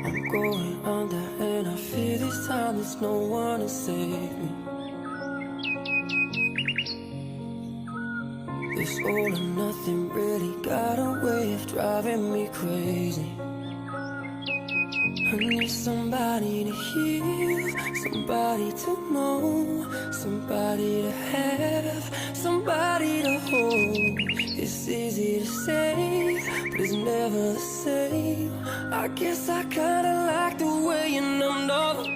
I'm going under and I feel this time there's no one to save me. This all or nothing really got a way of driving me crazy. I need somebody to heal, somebody to know, somebody to have, somebody to hold. It's easy to say, but it's never the same. I guess I kinda like